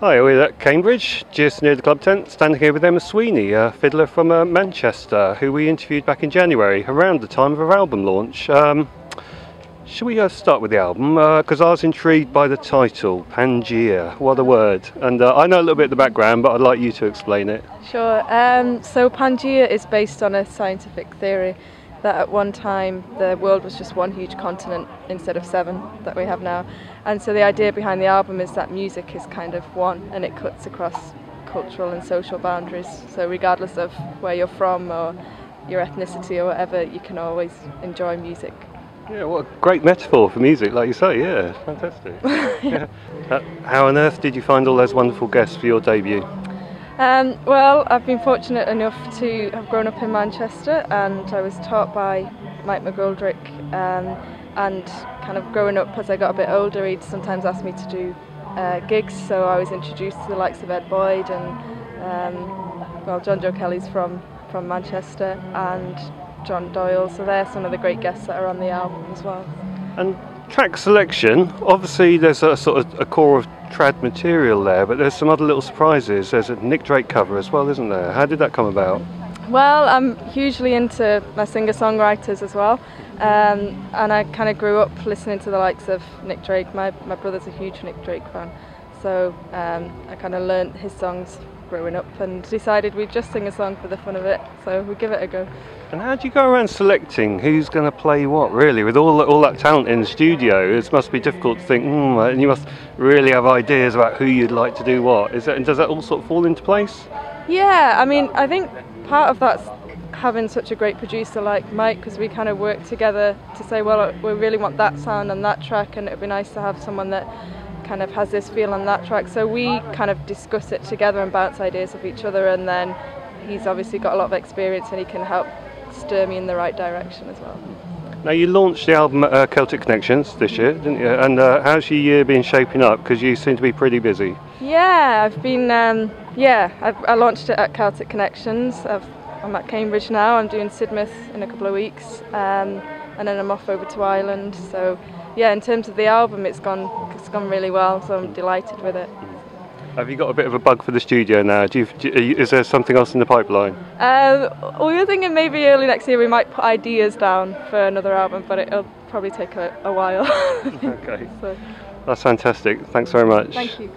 Hi, we're at Cambridge, just near the club tent, standing here with Emma Sweeney, a fiddler from Manchester, who we interviewed back in January, around the time of her album launch. Shall we start with the album? Because I was intrigued by the title, Pangea. What a word. And I know a little bit of the background, but I'd like you to explain it. Sure. So Pangea is based on a scientific theory that at one time the world was just one huge continent instead of 7 that we have now. And so the idea behind the album is that music is kind of one, and it cuts across cultural and social boundaries. So regardless of where you're from or your ethnicity or whatever, you can always enjoy music. Yeah, what a great metaphor for music, like you say, yeah, fantastic. Yeah. How on earth did you find all those wonderful guests for your debut? Well, I've been fortunate enough to have grown up in Manchester, and I was taught by Mike McGoldrick, and kind of growing up as I got a bit older, he'd sometimes ask me to do gigs, so I was introduced to the likes of Ed Boyd and well, John Joe Kelly's from Manchester, and John Doyle, so they're some of the great guests that are on the album as well. And track selection, obviously there's a sort of a core of trad material there, but there's some other little surprises. There's a Nick Drake cover as well, isn't there? How did that come about? Well, I'm hugely into my singer-songwriters as well, and I kind of grew up listening to the likes of Nick Drake. My brother's a huge Nick Drake fan, so I kind of learnt his songs growing up and decided we'd just sing a song for the fun of it, so we give it a go. And how do you go around selecting who's going to play what, really? With all that talent in the studio, it must be difficult to think, and you must really have ideas about who you'd like to do what. Does that all sort of fall into place? Yeah, I mean, I think part of that's having such a great producer like Mike, because we kind of work together to say, well, we really want that sound on that track, and it would be nice to have someone that kind of has this feel on that track. So we kind of discuss it together and bounce ideas off each other, and then he's obviously got a lot of experience and he can help steer me in the right direction as well. Now, you launched the album Celtic Connections this year, didn't you? And how's your year been shaping up? Because you seem to be pretty busy. Yeah, I've been, I launched it at Celtic Connections. I'm at Cambridge now. I'm doing Sidmouth in a couple of weeks, and then I'm off over to Ireland. So yeah, in terms of the album, it's gone really well, so I'm delighted with it. Have you got a bit of a bug for the studio now? Is there something else in the pipeline? We were thinking maybe early next year we might put ideas down for another album, but it'll probably take a while. Okay. So. That's fantastic. Thanks very much. Thank you.